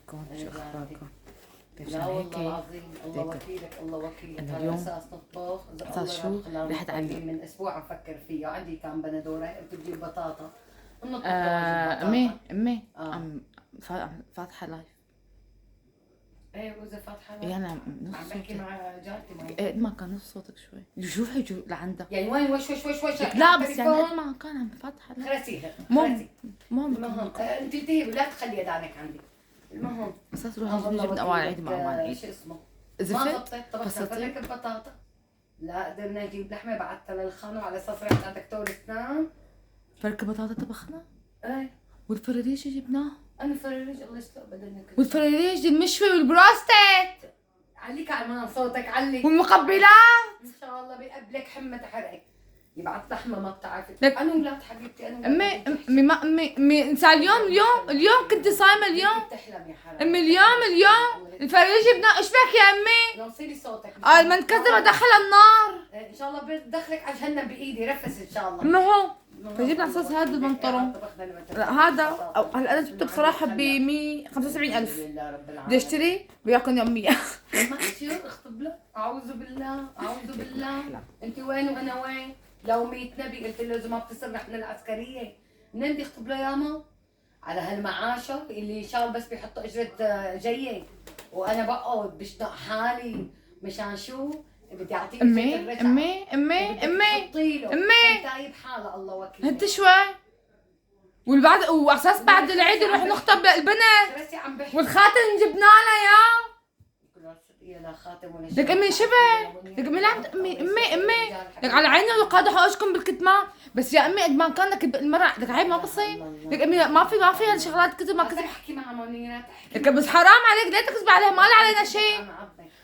ازيكم؟ شو اخباركم؟ لا والله العظيم الله وكيلك الله وكيلك. أنا على اليوم اساس نطبخ أساس شو؟ رحت على من اسبوع عم فكر فيها. عندي كان بندوره بتجيب بطاطا ونطبخ امي فاتحه لايف. ايه واذا فاتحه يعني عم نص بحكي صوتك مع جارتي ايه ما كان نص صوتك شوي. شوفي لعندها يعني وين وش لا بس يعني قد ما كان عم فاتحه لايف. خرسيها المهم انت انتبهي ولا تخلي يدانك عندي. المهم اساس روح نجيب اول عيد مع اول عيد. شو اسمه ما زفت غطيت طبخت لك البطاطا. لا قدرنا نجيب لحمه بعثتها للخانو على اساس رحت على دكتور اسنان. فرك بطاطا طبخنا ايه والفراريج جبناه. انا فراريج الله يسلق بدنك. والفراريج المشوي والبروستيت عليك على صوتك علي. والمقبلات ان شاء الله بيقبلك حمى تحرقك. يبعث لحمه ما بتعرفي. لك انا ولاد حبيبتي انا امي انسى اليوم كنت صايمه اليوم. بتحلم يا حرام. امي اليوم الفراريج جبناه. ايش بك يا امي؟ نوصلي صوتك. من كذب دخل النار. ان شاء الله بدخلك على جهنم بايدي رفس ان شاء الله. ما هو فجبنا على اساس هذا البنطلون. هذا هلا انا جبته بصراحه ب 175,000. بدي اشتري وياكم يوميا. ما اشير اخطب له. اعوذ بالله اعوذ بالله. انت وين وانا وين؟ لو 100 نبي قلت له اذا ما بتصير نحن العسكريه منين بدي اخطب له ياما؟ على هالمعاشه اللي ان شاء الله بس بيحطوا اجره جايه وانا بقعد بشتاق حالي مشان شو؟ بدي اعطيه امي تايب حاله الله وكيل. هدي شوي والبعد واساس بعد العيد نروح نخطب البنت والخاتم جبنا لها يا لا خاتم ولا لك امي شبه لك امي لا امي لك على عيني وقاعده حوشكم بالكتمان بس يا امي قد ما كان لك المره لك عيب ما بصير لك امي ما في هالشغلات كذب ما كذب. احكي مع منيره لك بس حرام عليك ليه تكذب عليها ما علينا شيء.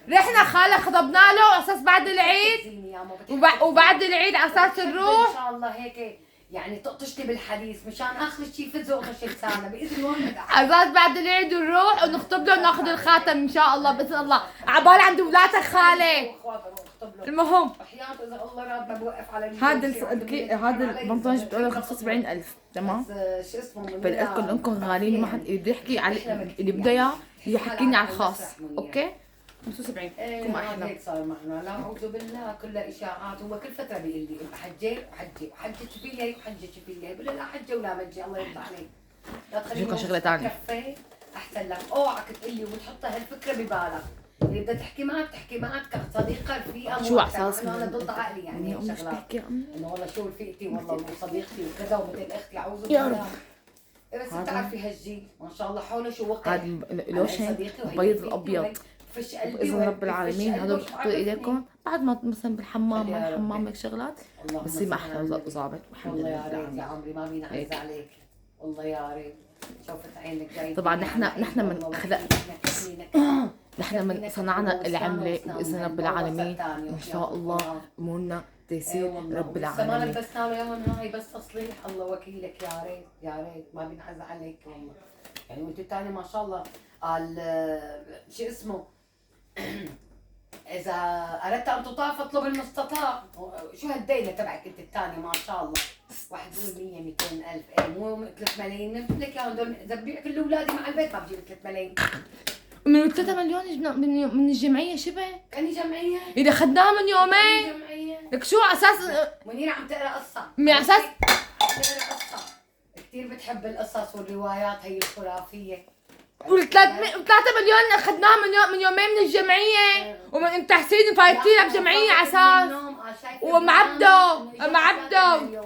رحنا خاله خطبنا له على اساس بعد العيد وبعد العيد على اساس نروح ان شاء الله هيك يعني تقطشتي بالحديث مشان اخر شيء فزوا قطش لسانه باذن الله. عزاز بعد العيد ونروح ونخطب له وناخذ الخاتم ان شاء الله باذن الله. عبال عند ولادك خاله. المهم وحياته اذا الله راد ما بوقف على هذا البنطلون جبته له 75,000 تمام. شو اسمه بدي اذكر انكم غاليين ما حد بده يحكي على اللي بده اياه يحكيني على الخاص اوكي 75 كم احنا هيك صار معنا. لا اعوذ بالله كلها اشاعات. هو كل فتره بيقول لي حجي وحجه شوفي لي وحجه شوفي لي بقول له لا حجه ولا مجي الله يرضى عليك. لا تخليني شغله ثانيه احسن لك. اوعك تقول لي وتحطها هالفكره ببالك. اللي بدها تحكي معك كصديقه رفيقه شو على اساس انا ضد عقلي يعني مش تحكي انه والله شو رفيقتي والله وصديقتي وكذا ومثل اختي اعوذ بالله. بس تعرفي هالجيل ما شاء الله حوله شو وقت هذا اللوشن البيض الابيض باذن رب العالمين. هذول بتحطوا ايديكم بعد ما مثلا بالحمام هيك شغلات بصير ما احلى ظابط والحمد لله. والله يا ريت يا عمري ما بينعز عليك والله يا ريت. شوفت عينك جاي طبعا نحن من صنعنا العمله باذن رب العالمين ان شاء الله امورنا تيسير رب العالمين. ما لبسنا له اياهم هاي بس تصليح الله وكيلك. يا ريت يا ريت ما بينعز عليك والله. يعني وانت الثاني ما شاء الله قال شو اسمه اذا اردت ان تطاع فاطلب المستطاع. شو هالديله تبعك انت الثاني ما شاء الله. واحد يقول 100 200,000 ايه مو 3 ملايين نجيب لك اياهم دول. اذا ببيع كل اولادي مع البيت ما بجيب 3 ملايين. من 3 مليون من الجمعيه شبه كاني جمعيه اذا اخذناها من يومين. جمعيه لك شو على اساس منيره عم تقرا قصه على اساس تقرا قصه كثير بتحب القصص والروايات هي الخرافيه. و3 مليون اخذناها من يومين من الجمعيه ومن ام تحسين فايتينها بجمعيه على اساس ومعبده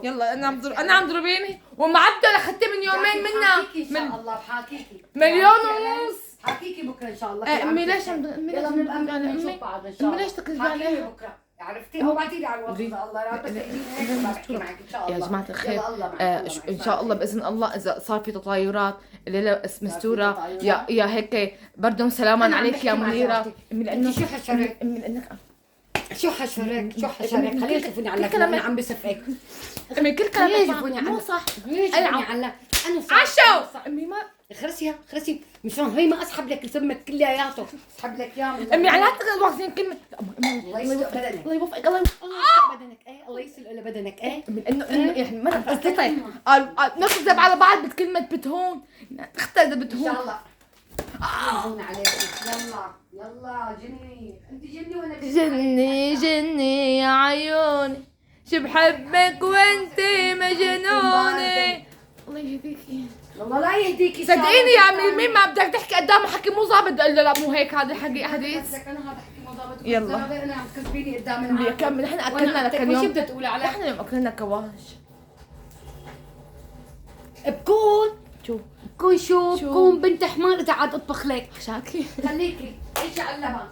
يلا انا عم ضربيني ومعبده اخذت من يومين منها ان شاء الله بحاكيكي 1.5 مليون. حاكيكي بكره ان شاء الله. امي ليش يلا بنبقى نشوف بعض ان شاء الله. امي ليش تكذبي عليها بكره عرفتي او بعتي لي على الواتس الله راد بس هيك بحكي معك ان شاء الله. يا جماعه الخير ان شاء الله باذن الله اذا صار في تطايرات الليله مستوره يا هيك بردهم سلاما عليك يا منيره. امي لانه شو حشرك امي لانك شو حشرك خليني يشوفوني على انا عم بسفك. امي كل كلام يشوفوني مو صح. يشوفوني على انا عشو امي ما خرسي مشان هي ما اسحب لك سمك كلياته اسحب لك اياه. امي على واخذين كلمه الله يسلق بدنك الله يوفقك الله يسلق بدنك ايه الله يسلق بدنك ايه انه يعني ما قصتي نكذب على بعض بكلمه بتهون اختها اذا بتهون ان شاء الله عون عليك. يلا يلا جني، انت جني وانا جني جني يا عيوني شو بحبك وانت مجنونة. الله يهديكي. والله لا يهديكي. صدقيني يا عمي مين ما بدك تحكي قدامه حكي مو ظابط. بقول له لا مو هيك هذا الحكي حديث. انا هذا حكي مو ضابط. يلا. انا عم تكذبيني قدام العالم. كمل احنا اكلنا لك اليوم. شو بدها تقولي علي؟ احنا اليوم اكلنا كواش. بكون شو بكون بنت حمار اذا عاد اطبخ لك. شاكي خليكي عيشي على اللبن.